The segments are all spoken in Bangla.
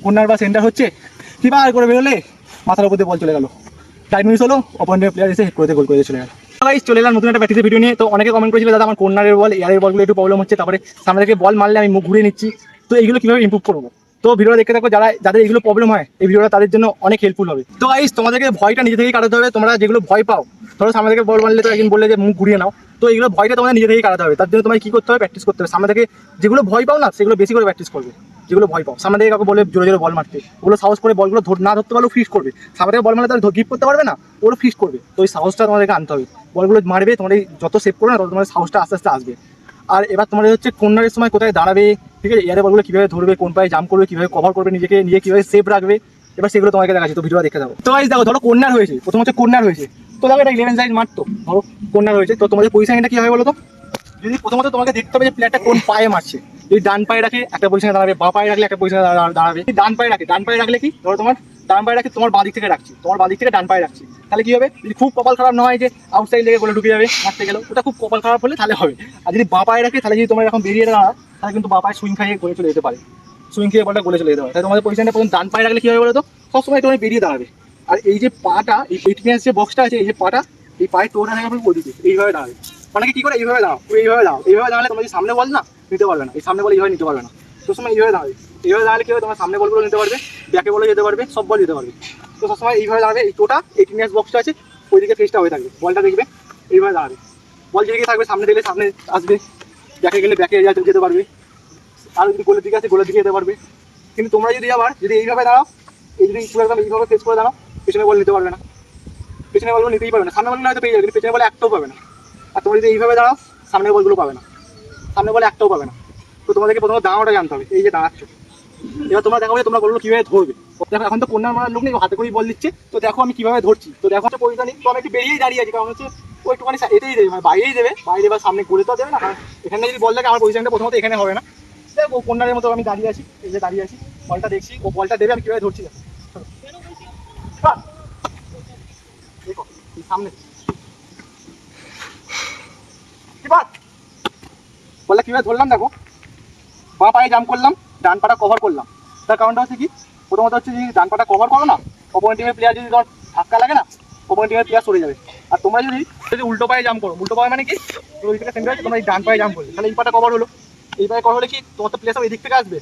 কর্নার বা সেন্টার হচ্ছে, কিবার করে বেরোলে মাথার উপর দিয়ে বল চলে গেল, 5 মিনিট হলো, অপোনেন্টের প্লেয়ার এসে হেড করে গোল করে চলে গেল। চলে এলাম নতুন একটা প্র্যাকটিসের ভিডিও নিয়ে। তো অনেকে কমেন্ট করেছিল দাদা আমার কর্নারের বল এয়ারের বলগুলো একটু প্রবলেম হচ্ছে, তারপরে সামনে থেকে বল মারলে আমি মুখ ঘুরিয়ে নিচ্ছি, তো এইগুলো কীভাবে ইমপ্রুভ করবো। তো ভিডিওটা দেখতে থাকো, যাদের এগুলো প্রবলেম হয় এই ভিডিওটা তাদের জন্য অনেক হেল্পফুল হবে। তো গাইস তোমাদেরকে ভয়টা নিজে থেকেই কাটাতে হবে। তোমরা যেগুলো ভয় পাও, ধরো সামনে থেকে বল মারলে তো একদিন বললে যে মুখ ঘুরিয়ে নাও, তো এইগুলো ভয়টা তোমাদের নিজে থেকেই কাটাতে হবে। তার জন্য তোমায় কী করতে হবে, প্র্যাকটিস করতে হবে। সামনে থেকে যেগুলো ভয় পাও না সেগুলো বেশি করে প্র্যাকটিস করবে। যেগুলো ভয় পাও, সামনে থেকে কাউকে বলে জোরে জোরে বল মারতে, ওগুলো সাহস করে বলগুলো না ধরতে পারলেও ফিক্স করবে। সামনে থেকে বল মারলে তাহলে গ্রিপ করতে পারবে না, ওগুলো ফিক্স করবে। তো ওই সাহসটা তোমাদেরকে আনতে হবে। বলগুলো মারবে, তোমাদের যত সেভ করবে না তত তোমাদের সাহসটা আস্তে আস্তে আসবে। আর এবার তোমাদের হচ্ছে কর্নারের সময় কোথায় দাঁড়াবে, ঠিক আছে, এয়ারে বলগুলো কীভাবে ধরবে, কোন পায়ে জাম্প করবে, কীভাবে কভার করবে নিজে কীভাবে সেভ রাখবে, এবার সেগুলো তোমাকে দেখাচ্ছি। তো ভিডিওটা দেখে যাবো। তো গাইস দেখো, ধরো কর্নার হয়েছে, প্রথম হচ্ছে কর্নার হয়েছে, তো দেখো এটা 11 সাইড মারতো, ধরো কর্নার হয়েছে, তো তোমাদের পজিশনটা কী হবে বলো তো। যদি প্রথমত তোমাকে দেখতে হবে যে প্লেয়ারটা কোন পায়ে মারছে। যদি ডান পায়ে রাখে একটা পজিশনে দাঁড়াবে, বাঁ পায়ে রাখলে একটা পজিশনে দাঁড়াবে। ডান পায়ে রাখলে কি, ধরো তোমার ডান পায়ে রাখি, তোমার বাঁ দিক থেকে রাখছি, তোমার বাঁ দিক থেকে ডান পায়ে রাখছি, তাহলে কি হবে, যদি খুব কপাল খারাপ না হয় যে আউটসাইড লেগে গোলে ঢুকে যাবে মারতে গেল, ওটা খুব কপাল খারাপ হলে তাহলে হবে। আর যদি বাঁ পায়ে রাখে, তাহলে যদি তোমার এখন বেরিয়ে দাঁড়া, তাহলে কিন্তু বাঁ পায়ে সুইং খাইয়ে গোলে চলে যেতে পারে, সুইং খেয়ে বলটা গোলে চলে যেতে পারে। তাই তোমাদের পজিশনটা প্রথম ডান পায়ে রাখলে কি হবে বলো তো, সবসময় তোমার বেরিয়ে দাঁড়াবে। আর এই যে পাটা, এই 18 যে বক্সটা আছে, এই যে পাটা, এই পায়ে টোটা থাকে আপনার ওদিকে এইভাবে দাঁড়াবে। অনেকে কি করে এইভাবে দাঁড়াও, এইভাবে দাঁড়ালে তোমার সামনে বল না নিতে পারবে না, এই সামনে বল এইভাবে নিতে পারবে না। তো সময় এইভাবে দাঁড়াবে, এইভাবে দাঁড়ালে কি হবে, তোমার সামনে বলগুলো নিতে পারবে, ব্যাকে বলে যেতে পারবে, সব বল যেতে পারবে। তো সবসময় এইভাবে দাঁড়াবে, এই টোটা 18 বক্সটা আছে ওইদিকে ফেসটা হয়ে থাকবে, বলটা দেখবে এইভাবে দাঁড়াবে, বল যেদিকে থাকবে সামনে দিলে সামনে আসবে, ব্যাকে গেলে ব্যাকে যেতে পারবে, আর যদি গোলের দিকে আছে গোলের দিকে যেতে পারবে। কিন্তু তোমরা যদি এইভাবে দাঁড়াও, এই যদি পুরো একদম এইভাবে ফেস করে দাঁড়াও, পেছনে বল নিতে পারবে না, পেছনে বলগুলো নিতেই পারবে না, সামনে বলগুলো হয়তো পেয়ে যাবে, কিন্তু পেছনে বলে একটাও পাবে না। আর তোমরা যদি এইভাবে দাঁড়াও, সামনে বলগুলো পাবে না, সামনে বলে একটাও পাবে না। তো তোমাদেরকে প্রথমে দাঁড়ানোটা জানতে হবে, এই যে দাঁড়াচ্ছ, এবার তোমরা দেখো যে তোমরা বলগুলো কীভাবে ধরবে। দেখো এখন তো কর্নার মারার লোক নেই, হাতে করেই বল দিচ্ছে, তো দেখো আমি কীভাবে ধরছি। তো দেখো হচ্ছে পরিণতি, তো আমি একটু বেরিয়েই দাঁড়িয়ে আছি, কারণ হচ্ছে ও একটুখানি এতেই দেবে, মানে বাইরেই দেবে, বাইরে বা সামনে গোলে তো দেবে না। আর এখানে যদি বল থাকে আমার পজিশনটা প্রথমত এখানে হবে না, দেখো কর্নারের মতো আমি দাঁড়িয়ে আছি, এই যে দাঁড়িয়ে আছি, বলটা দেখছি, ও বলটা দেবে, আমি কীভাবে ধরছি দেখো সামনে বলটা কীভাবে ধরলাম, দেখো বাঁ পায়ে জাম্প করলাম, ডান পাটা কভার করলাম। তার কারণটা হচ্ছে কি, প্রথমত হচ্ছে যদি ডান পাটা কভার করো না, অপোনেন্ট টিমের প্লেয়ার যদি তোমার ধাক্কা লাগে না, অপোনেন্ট টিমের প্লেয়ার সরে যাবে। আর তোমরা যদি উল্টো পায়ে জাম্প করো, উল্টো পায়ে মানে কি, ওই থেকে সেন্টার আছে, তোমরা এই ডান পায়ে জাম্প করলে, তাহলে এই পাটা কভার হলো, এই পায়ে কভার হলে কি তোমার তো প্লেয়ার সব এই দিক থেকে আসবে,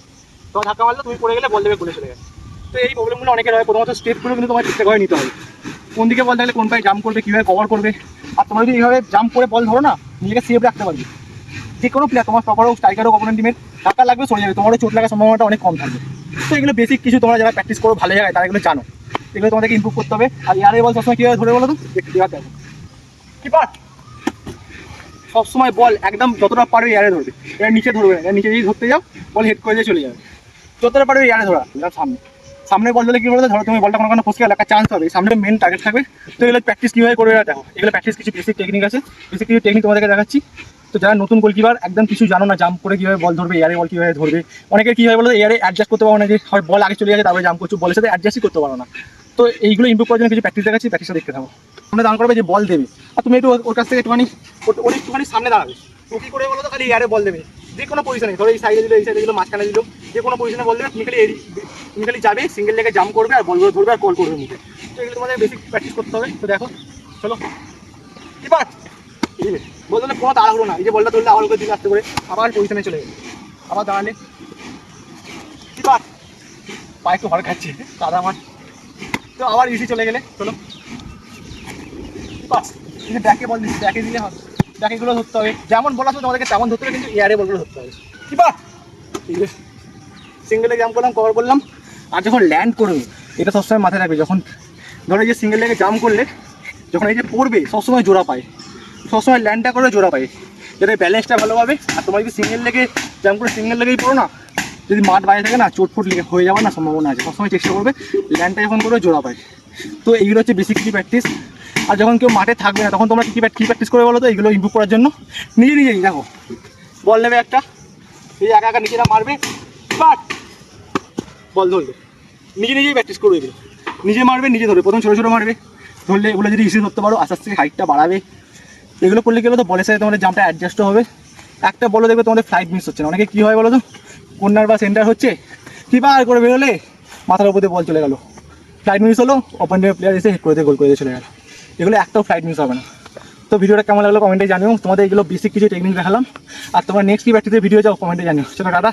তোমার ধাক্কা মারলে তুমি পড়ে গেলে বল দেবে গোলে চলে গেছে। তো এই প্রবলেমগুলো অনেকের হয়। প্রথমত স্টেপগুলো কিন্তু তোমার ঠিকঠাকভাবে নিতে হবে, কোন দিকে বল থাকলে কোন পায়ে জাম্প করবে, কীভাবে কভার করবে। আর তোমরা যদি এইভাবে জাম্প করে বল ধরো না, নিজেকে সেভ রাখতে পারবে। যে কোনো প্লেয়ার, তোমার টপার হোক, স্ট্রাইকার হোক, অপোনেন্ট টিমের ধাক্কা লাগবে সরে যাবে, তোমারও চোট লাগার সম্ভাবনাটা অনেক কম থাকবে। তো এগুলো বেসিক কিছু, তোমরা যারা প্র্যাকটিস করো ভালো জায়গায় তারা এগুলো জানো, এগুলো তোমাদেরকে ইমপ্রুভ করতে হবে। আর এয়ারের বল সবসময় কীভাবে ধরে বলো তো, দেখো কিপার সবসময় বল একদম যতটা পারবে এয়ারে ধরবে, এরা নিচে ধরবে না, নিচে যদি ধরতে যাও বল হেড করে দিয়ে চলে যাবে। যতটা পারবে এয়ারে ধরা, সামনে বল দিলে কী বলতো, ধরো তুমি বলটা কোনো ফসকে গেলে একটা চান্স হবে, সামনে মেন টার্গেট থাকবে। তো এগুলো প্র্যাকটিস কীভাবে করবে দেখো, এগুলো প্র্যাকটিস কিছু বেসিক টেকনিক আছে, বেসিক কিছু টেকনিক তোমাদেরকে দেখাচ্ছি। তো যারা নতুন গোলকিপার একদম কিছু জানো না, জাম্প করে কীভাবে বল ধরবে, এয়ারে বল কীভাবে ধরবে, অনেকের কী হয় বলো, এয়ারে অ্যাডজাস্ট করতে পারো না, যে হয় বল আগে চলে যাচ্ছে তারপরে জাম্প করছো, বলের সাথে অ্যাডজাস্টই করতে পারো না। তো এইগুলো ইমপ্রুভ করার জন্য কিছু প্র্যাকটিস দেখাচ্ছি, প্র্যাকটিসটা দেখতে থাকো। সামনে দাঁড় করবে যে বল দেবে, আর তুমি একটু ওর কাছ থেকে একটুখানি সামনে দাঁড়াবে, তো কী করে বলো তো, খালি এয়ারে বল দেবে, যে কোনো পজিশনে, ধরো এই সাইডে দিল, এই সাইডে দিল, মাঝখানে দিল, যে কোনো পজিশনে বল দেবে, তুমি খালি যাবে, সিঙ্গেল লেগে জাম্প করবে আর বলগুলো ধরবে আর কল করবে মুখে। তো এগুলো তোমাদের বেসিক প্র্যাকটিস করতে হবে। তো দেখো চলো কিপার বলতে হলে কোনো তাড়াহুড়ো না, এই যে বলটা ধরলে আবার ওকে দিকে আসতে করে আবার পজিশনে চলে যাবে, আবার দাঁড়ালে কিপার পায়ে একটু ভর খাচ্ছে দাদা আমার, তো আবার ইসি চলে গেলে চলো কিপার, এই যে ব্যাকে বল দিচ্ছি, ব্যাকে দিলে হবে, ব্যাকেগুলো ধরতে হবে, যেমন বলা আসবে তোমাদেরকে তেমন ধরতে হবে, কিন্তু এয়ারে বলগুলো ধরতে হবে। কিপার ঠিক আছে, সিঙ্গেলে জাম্প করলাম, কভার করলাম। আর যখন ল্যান্ড করবে, এটা সবসময় মাথায় রাখবে, যখন ধরো এই যে সিঙ্গেল লেগে জাম্প করলে যখন এই যে পড়বে সবসময় জোড়া পায়, সবসময় ল্যান্ডটা করে জোড়া পায়, যাতে ব্যালেন্সটা ভালো পাবে। আর তোমার যদি সিঙ্গেল লেগে জাম্প করে সিঙ্গেল লেগেই পড়ো না, যদি মাঠ বাইরে থাকে না, চোটফুট লেগে হয়ে যাওয়ার না সম্ভাবনা আছে। সবসময় চেষ্টা করবে ল্যান্ডটা যখন করে জোড়া পায়। তো এইগুলো হচ্ছে বেসিক কিছু প্র্যাকটিস। আর যখন কেউ মাঠে থাকবে না, তখন তোমরা কী প্র্যাকটিস করে বলো তো, এইগুলো ইমপ্রুভ করার জন্য নিজেই দেখো বল নেবে একটা, এই একা একা নিজেরা মারবে, বাট বল ধরবে, নিজেই প্র্যাকটিস করবে, এগুলো নিজে মারবে, নিজে ধরবে, প্রথম ছোটো ছোটো মারবে, ধরলে এগুলো যদি ইসি ধরতে পারো আস্তে আস্তে হাইটটা বাড়াবে। এগুলো করলে কী বলো তো, বলের সাথে তোমাদের জাম্পটা অ্যাডজাস্টও হবে। একটা বলো দেখবে তোমাদের ফ্লাইট মিস হচ্ছে না। অনেকে কী হয় বলো তো, কর্নার বা সেন্টার হচ্ছে, কিপার করে বেরোলে মাথার উপর দিয়ে বল চলে গেল, ফ্লাইট মিস হলো, অপোনেন্টের প্লেয়ার এসে হেড করে গোল করে দিয়ে চলে গেল। এগুলো একটাও ফ্লাইট মিস হবে না। তো ভিডিওটা কেমন লাগলো কমেন্টে জানিও, তোমাদের এগুলো বেসিক কিছু টেকনিক দেখালাম। আর তোমরা নেক্সট কি প্র্যাকটিসের ভিডিও যাও কমেন্টে জানিও। চলো টাটা।